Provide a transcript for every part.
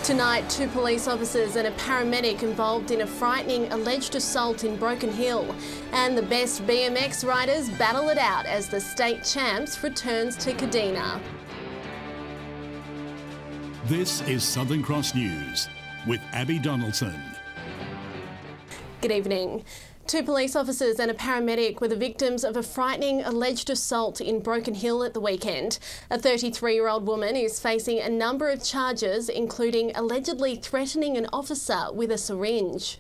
Tonight, 2 police officers and a paramedic involved in a frightening alleged assault in Broken Hill. And the best BMX riders battle it out as the state champs returns to Kadina. This is Southern Cross News with Abby Donaldson. Good evening. 2 police officers and a paramedic were the victims of a frightening alleged assault in Broken Hill at the weekend. A 33-year-old woman is facing a number of charges, including allegedly threatening an officer with a syringe.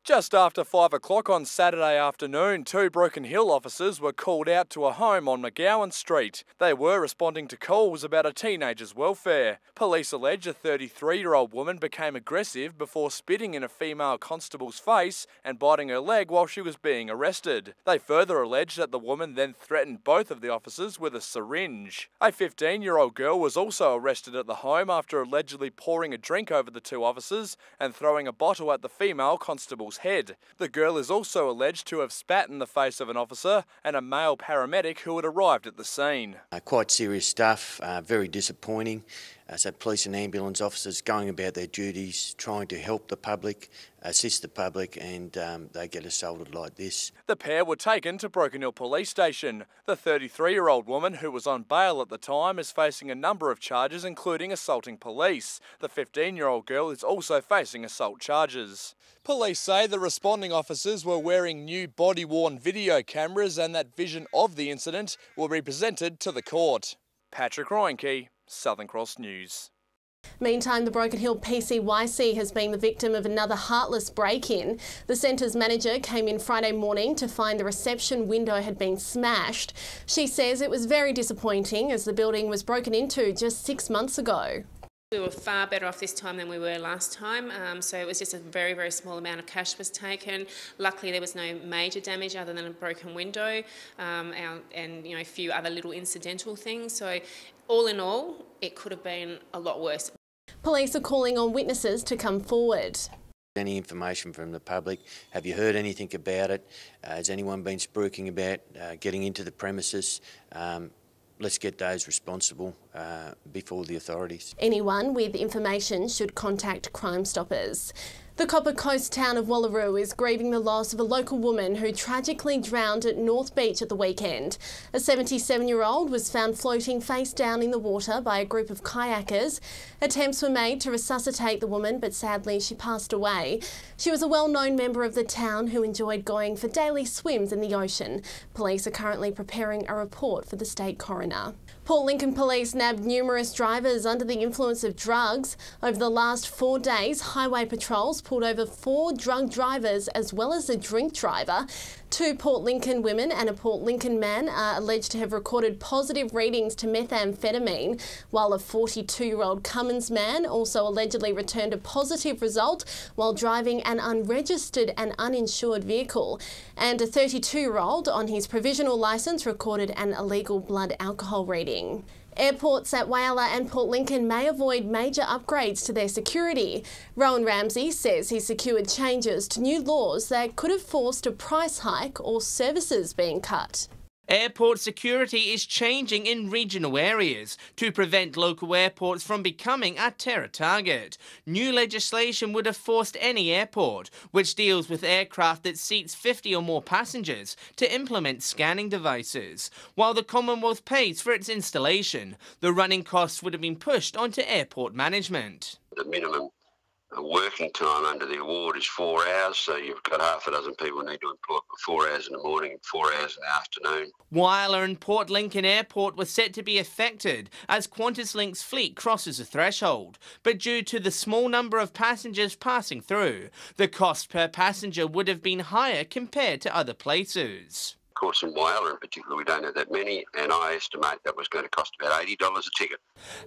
Just after 5 o'clock on Saturday afternoon, 2 Broken Hill officers were called out to a home on McGowan Street. They were responding to calls about a teenager's welfare. Police allege a 33-year-old woman became aggressive before spitting in a female constable's face and biting her leg while she was being arrested. They further allege that the woman then threatened both of the officers with a syringe. A 15-year-old girl was also arrested at the home after allegedly pouring a drink over the 2 officers and throwing a bottle at the female constable's head. The girl is also alleged to have spat in the face of an officer and a male paramedic who had arrived at the scene. Quite serious stuff, very disappointing. So police and ambulance officers going about their duties, trying to help the public, assist the public, and they get assaulted like this. The pair were taken to Broken Hill Police Station. The 33-year-old woman, who was on bail at the time, is facing a number of charges, including assaulting police. The 15-year-old girl is also facing assault charges. Police say the responding officers were wearing new body-worn video cameras and that vision of the incident will be presented to the court. Patrick Reinke, Southern Cross News. Meantime, the Broken Hill PCYC has been the victim of another heartless break-in. The centre's manager came in Friday morning to find the reception window had been smashed. She says it was very disappointing as the building was broken into just 6 months ago. We were far better off this time than we were last time, so it was just a very, very small amount of cash was taken. Luckily, there was no major damage other than a broken window and a few other little incidental things. So all in all, it could have been a lot worse. Police are calling on witnesses to come forward. Any information from the public? Have you heard anything about it? Has anyone been spruiking about getting into the premises? Let's get those responsible before the authorities. Anyone with information should contact Crime Stoppers. The Copper Coast town of Wallaroo is grieving the loss of a local woman who tragically drowned at North Beach at the weekend. A 77-year-old was found floating face down in the water by a group of kayakers. Attempts were made to resuscitate the woman, but sadly she passed away. She was a well-known member of the town who enjoyed going for daily swims in the ocean. Police are currently preparing a report for the state coroner. Port Lincoln Police nabbed numerous drivers under the influence of drugs. Over the last 4 days, highway patrols pulled over 4 drug drivers as well as a drink driver. 2 Port Lincoln women and a Port Lincoln man are alleged to have recorded positive readings to methamphetamine, while a 42-year-old Cummins man also allegedly returned a positive result while driving an unregistered and uninsured vehicle. And a 32-year-old on his provisional licence recorded an illegal blood alcohol reading. Airports at Whyalla and Port Lincoln may avoid major upgrades to their security. Rowan Ramsey says he secured changes to new laws that could have forced a price hike or services being cut. Airport security is changing in regional areas to prevent local airports from becoming a terror target. New legislation would have forced any airport, which deals with aircraft that seats 50 or more passengers, to implement scanning devices. While the Commonwealth pays for its installation, the running costs would have been pushed onto airport management. The minimum working time under the award is 4 hours, so you've got half a dozen people need to employ for 4 hours in the morning and 4 hours in the afternoon. Whyalla and Port Lincoln Airport were set to be affected as QantasLink's fleet crosses a threshold, but due to the small number of passengers passing through, the cost per passenger would have been higher compared to other places. Of course, in Whyalla in particular, we don't have that many, and I estimate that was going to cost about $80 a ticket.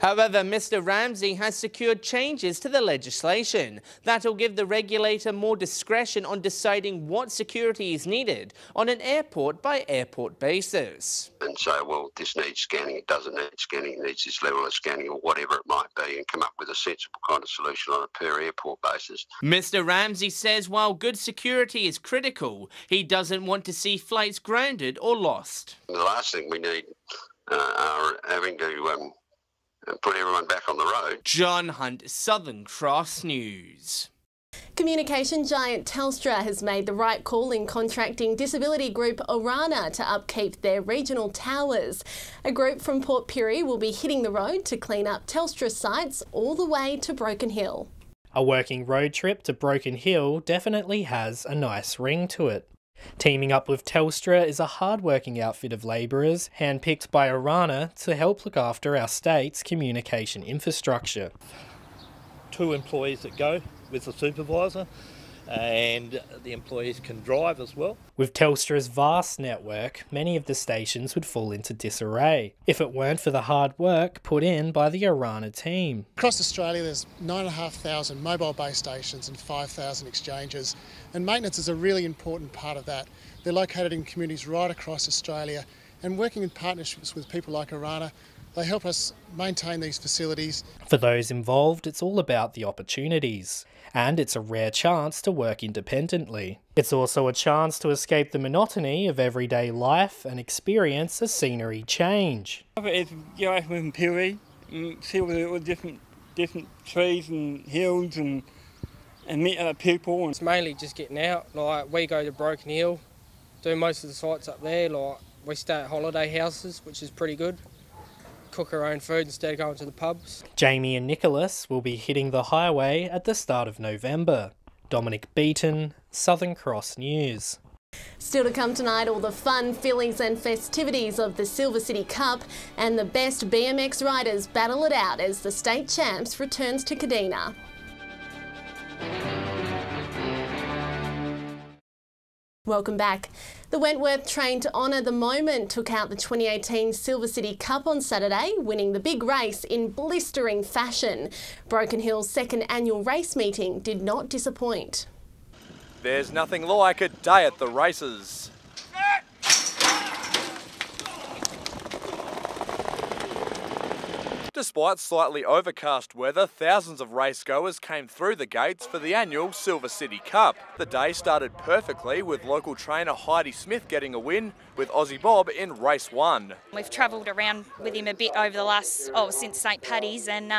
However, Mr Ramsey has secured changes to the legislation that'll give the regulator more discretion on deciding what security is needed on an airport-by-airport basis. And say, well, this needs scanning, it doesn't need scanning, it needs this level of scanning, or whatever it might be, and come up with a sensible kind of solution on a per-airport basis. Mr Ramsey says while good security is critical, he doesn't want to see flights grounded or lost. The last thing we need are having to and put everyone back on the road. John Hunt, Southern Cross News. Communication giant Telstra has made the right call in contracting disability group Orana to upkeep their regional towers. A group from Port Pirie will be hitting the road to clean up Telstra sites all the way to Broken Hill. A working road trip to Broken Hill definitely has a nice ring to it. Teaming up with Telstra is a hard-working outfit of labourers handpicked by Orana to help look after our state's communication infrastructure. 2 employees that go with the supervisor, and the employees can drive as well. With Telstra's vast network, many of the stations would fall into disarray if it weren't for the hard work put in by the Orana team. Across Australia there's 9,500 mobile base stations and 5,000 exchanges, and maintenance is a really important part of that. They're located in communities right across Australia, and working in partnerships with people like Orana, they help us maintain these facilities. For those involved, it's all about the opportunities. And it's a rare chance to work independently. It's also a chance to escape the monotony of everyday life and experience a scenery change. It's go out from Pirie and see all the different trees and hills and meet other people. It's mainly just getting out. Like, we go to Broken Hill, do most of the sites up there. Like, we stay at holiday houses, which is pretty good. Cook our own food instead of going to the pubs. Jamie and Nicholas will be hitting the highway at the start of November. Dominic Beaton, Southern Cross News. Still to come tonight, all the fun, feelings and festivities of the Silver City Cup, and the best BMX riders battle it out as the state champs returns to Kadina. Welcome back. The Wentworth train to honour the moment took out the 2018 Silver City Cup on Saturday, winning the big race in blistering fashion. Broken Hill's second annual race meeting did not disappoint. There's nothing like a day at the races. Despite slightly overcast weather, thousands of racegoers came through the gates for the annual Silver City Cup. The day started perfectly with local trainer Heidi Smith getting a win, with Aussie Bob in race 1. We've travelled around with him a bit over the last, since St Paddy's, and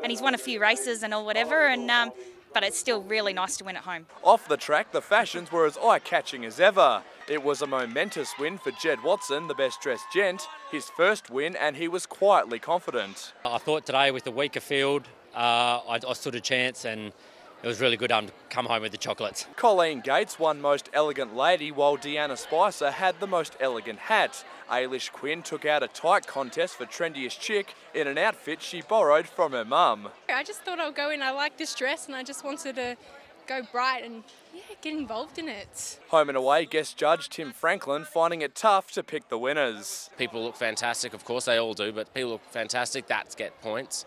he's won a few races and all whatever, but it's still really nice to win at home. Off the track, the fashions were as eye-catching as ever. It was a momentous win for Jed Watson, the best-dressed gent, his first win, and he was quietly confident. I thought today with the weaker field, I stood a chance, and it was really good to come home with the chocolates. Colleen Gates won Most Elegant Lady, while Deanna Spicer had the Most Elegant Hat. Ailish Quinn took out a tight contest for Trendiest Chick in an outfit she borrowed from her mum. I just thought I'll go in, I like this dress, and I just wanted to go bright and get involved in it. Home and away guest judge Tim Franklin finding it tough to pick the winners. People look fantastic, of course they all do, but people look fantastic, that's get points.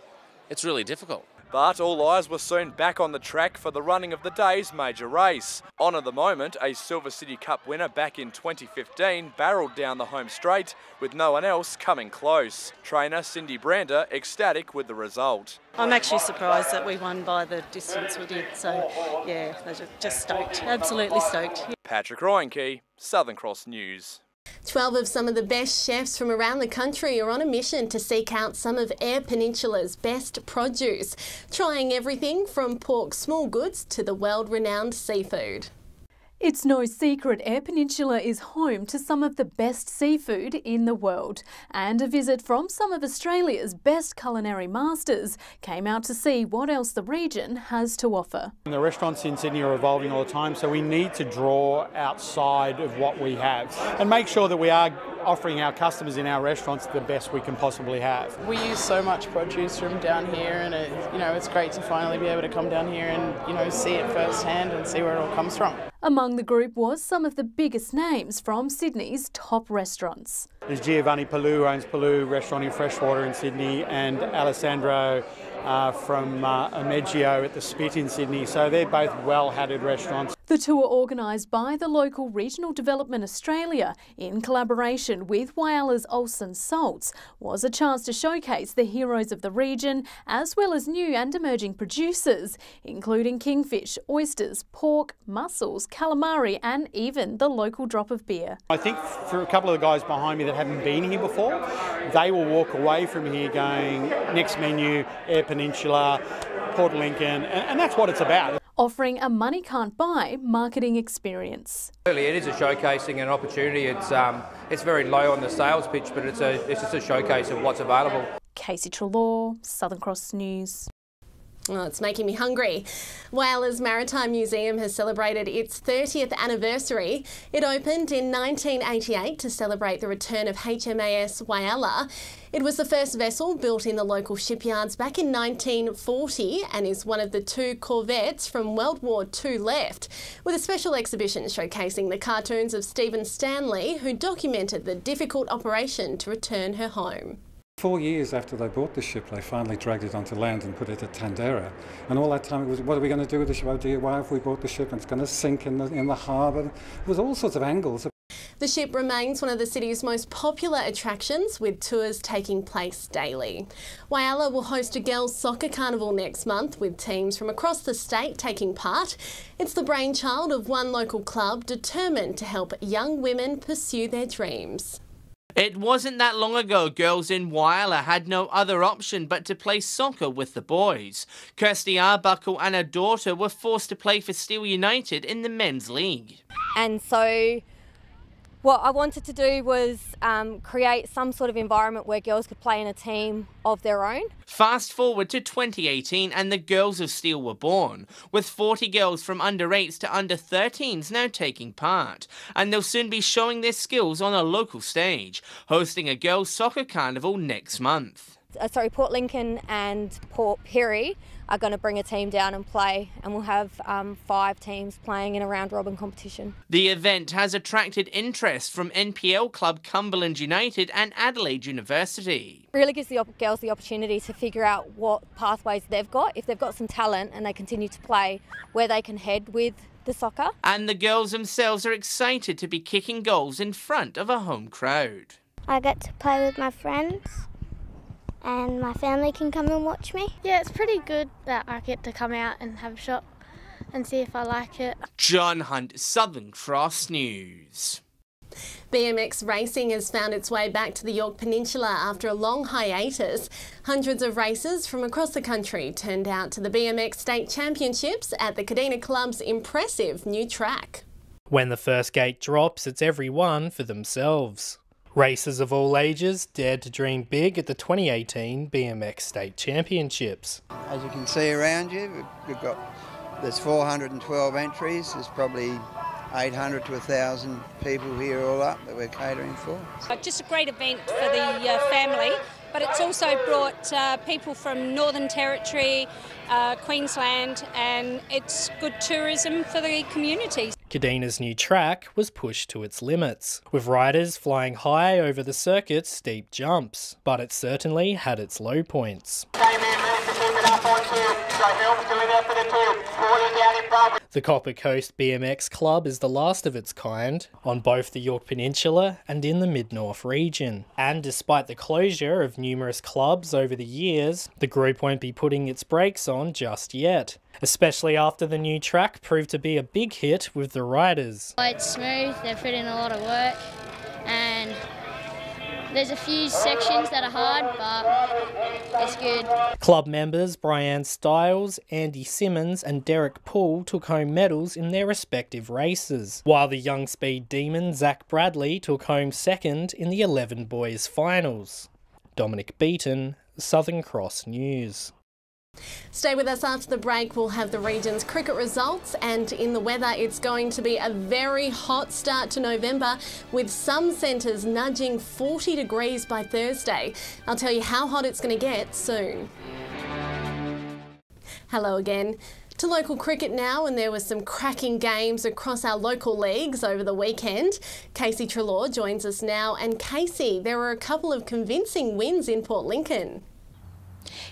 It's really difficult. But all eyes were soon back on the track for the running of the day's major race. Honour the moment, a Silver City Cup winner back in 2015 barreled down the home straight with no one else coming close. Trainer Cindy Brander ecstatic with the result. I'm actually surprised that we won by the distance we did, so yeah, just stoked, absolutely stoked. Patrick Ryanke, Southern Cross News. 12 of some of the best chefs from around the country are on a mission to seek out some of Eyre Peninsula's best produce, trying everything from pork small goods to the world-renowned seafood. It's no secret Eyre Peninsula is home to some of the best seafood in the world, and a visit from some of Australia's best culinary masters came out to see what else the region has to offer. The restaurants in Sydney are evolving all the time, so we need to draw outside of what we have and make sure that we are offering our customers in our restaurants the best we can possibly have. We use so much produce from down here, and it's great to finally be able to come down here and see it firsthand and see where it all comes from. Among the group was some of the biggest names from Sydney's top restaurants. There's Giovanni Palou, owns Palou Restaurant in Freshwater in Sydney, and Alessandro from Omeggio at the Spit in Sydney. So they're both well-hatted restaurants. The tour organised by the local Regional Development Australia in collaboration with Wyalla's Olsen Salts was a chance to showcase the heroes of the region as well as new and emerging producers, including kingfish, oysters, pork, mussels, calamari and even the local drop of beer. I think for a couple of the guys behind me that haven't been here before, they will walk away from here going, next menu, Eyre Peninsula, Port Lincoln, and that's what it's about. Offering a money can't buy marketing experience. Really, it is a showcasing and opportunity. It's very low on the sales pitch, but it's just a showcase of what's available. Casey Trelaw, Southern Cross News. Oh, it's making me hungry. Wyalla's Maritime Museum has celebrated its 30th anniversary. It opened in 1988 to celebrate the return of HMAS Whyalla. It was the first vessel built in the local shipyards back in 1940 and is one of the 2 corvettes from World War II left, with a special exhibition showcasing the cartoons of Stephen Stanley, who documented the difficult operation to return her home. 4 years after they bought the ship, they finally dragged it onto land and put it at Tandera. And all that time it was, what are we going to do with the ship? Oh dear, why have we bought the ship? And it's going to sink in the harbour. It was all sorts of angles. The ship remains one of the city's most popular attractions, with tours taking place daily. Whyalla will host a girls' soccer carnival next month, with teams from across the state taking part. It's the brainchild of one local club determined to help young women pursue their dreams. It wasn't that long ago girls in Whyalla had no other option but to play soccer with the boys. Kirsty Arbuckle and her daughter were forced to play for Steel United in the men's league. And so what I wanted to do was create some sort of environment where girls could play in a team of their own. Fast forward to 2018 and the girls of Steel were born, with 40 girls from under 8s to under 13s now taking part. And they'll soon be showing their skills on a local stage, hosting a girls' soccer carnival next month. Port Lincoln and Port Pirie are going to bring a team down and play, and we'll have 5 teams playing in a round-robin competition. The event has attracted interest from NPL club Cumberland United and Adelaide University. It really gives the girls the opportunity to figure out what pathways they've got. If they've got some talent and they continue to play, where they can head with the soccer. And the girls themselves are excited to be kicking goals in front of a home crowd. I get to play with my friends, and my family can come and watch me. Yeah, it's pretty good that I get to come out and have a shot and see if I like it. John Hunt, Southern Cross News. BMX racing has found its way back to the Yorke Peninsula after a long hiatus. Hundreds of racers from across the country turned out to the BMX State Championships at the Kadina Club's impressive new track. When the first gate drops, it's everyone for themselves. Racers of all ages dared to dream big at the 2018 BMX State Championships. As you can see around you, there's 412 entries. There's probably 800 to 1,000 people here all up that we're catering for. Just a great event for the family, but it's also brought people from Northern Territory, Queensland, and it's good tourism for the communities. Kadina's new track was pushed to its limits, with riders flying high over the circuit's steep jumps, but it certainly had its low points. The Copper Coast BMX Club is the last of its kind, on both the Yorke Peninsula and in the Mid-North region. And despite the closure of numerous clubs over the years, the group won't be putting its brakes on just yet, especially after the new track proved to be a big hit with the riders. It's smooth, they've put in a lot of work, and there's a few sections that are hard, but it's good. Club members Brian Stiles, Andy Simmons and Derek Poole took home medals in their respective races, while the young speed demon Zach Bradley took home second in the 11 boys finals. Dominic Beaton, Southern Cross News. Stay with us after the break. We'll have the region's cricket results, and in the weather it's going to be a very hot start to November, with some centres nudging 40 degrees by Thursday. I'll tell you how hot it's going to get soon. Hello again. To local cricket now, and there were some cracking games across our local leagues over the weekend. Casey Trelaw joins us now, and Casey, there were a couple of convincing wins in Port Lincoln.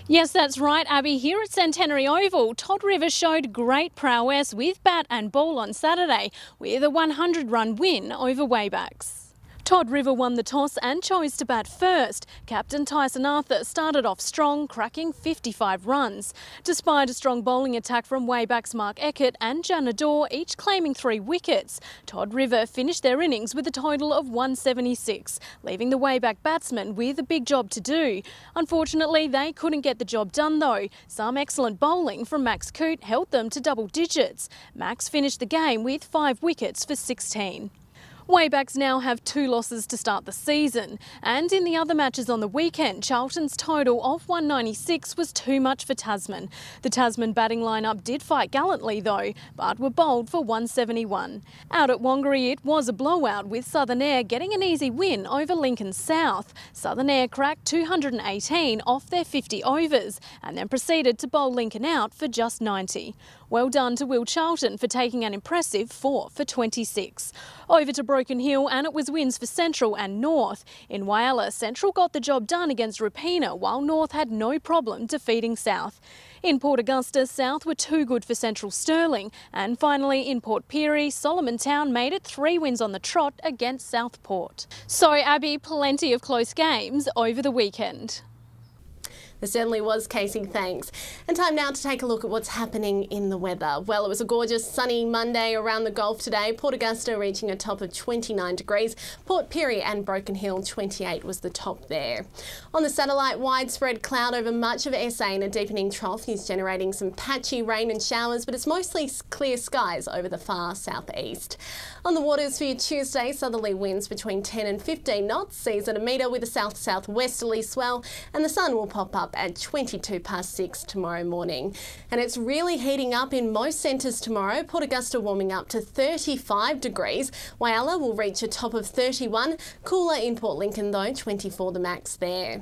Yes, that's right, Abby. Here at Centenary Oval, Todd River showed great prowess with bat and ball on Saturday with a 100-run win over Waybacks. Todd River won the toss and chose to bat first. Captain Tyson Arthur started off strong, cracking 55 runs. Despite a strong bowling attack from Waybacks Mark Eckert and Janador, each claiming 3 wickets, Todd River finished their innings with a total of 176, leaving the Wayback batsmen with a big job to do. Unfortunately, they couldn't get the job done though. Some excellent bowling from Max Coote helped them to double digits. Max finished the game with 5 wickets for 16. Waybacks now have 2 losses to start the season, and in the other matches on the weekend, Charlton's total of 196 was too much for Tasman. The Tasman batting lineup did fight gallantly though, but were bowled for 171. Out at Wangari it was a blowout, with Southern Air getting an easy win over Lincoln South. Southern Air cracked 218 off their 50 overs and then proceeded to bowl Lincoln out for just 90. Well done to Will Charlton for taking an impressive 4 for 26. Over to Broken Hill, and it was wins for Central and North. In Whyalla, Central got the job done against Rapina, while North had no problem defeating South. In Port Augusta, South were too good for Central Stirling. And finally, in Port Pirie, Solomon Town made it 3 wins on the trot against Southport. So, Abby, plenty of close games over the weekend. There certainly was, Casey, thanks. And time now to take a look at what's happening in the weather. Well, it was a gorgeous sunny Monday around the Gulf today. Port Augusta reaching a top of 29 degrees. Port Pirie and Broken Hill, 28 was the top there. On the satellite, widespread cloud over much of SA and a deepening trough is generating some patchy rain and showers, but it's mostly clear skies over the far southeast. On the waters for your Tuesday, southerly winds between 10 and 15 knots, seas at a metre with a south-southwesterly swell, and the sun will pop up at 22 past 6 tomorrow morning. And it's really heating up in most centres tomorrow. Port Augusta warming up to 35 degrees. Whyalla will reach a top of 31. Cooler in Port Lincoln though, 24 the max there.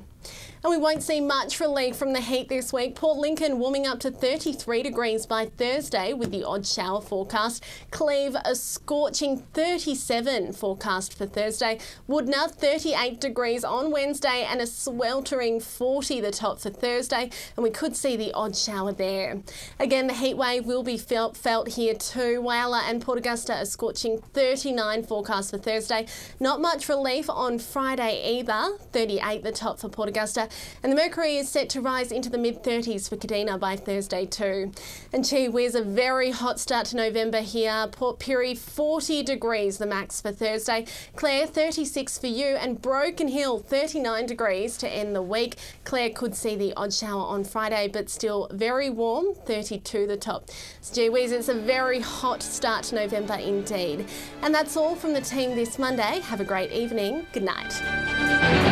And we won't see much relief from the heat this week. Port Lincoln warming up to 33 degrees by Thursday with the odd shower forecast. Cleve a scorching 37 forecast for Thursday. Woodner 38 degrees on Wednesday and a sweltering 40 the top for Thursday, and we could see the odd shower there. Again, the heat wave will be felt here too. Whyalla and Port Augusta a scorching 39 forecast for Thursday. Not much relief on Friday either. 38 the top for Port Augusta. And the mercury is set to rise into the mid-30s for Kadina by Thursday too. And gee whiz, a very hot start to November here. Port Pirie 40 degrees the max for Thursday. Clare 36 for you, and Broken Hill 39 degrees to end the week. Clare could see the odd shower on Friday, but still very warm, 32 the top. So gee whiz, it's a very hot start to November indeed. And that's all from the team this Monday. Have a great evening. Good night.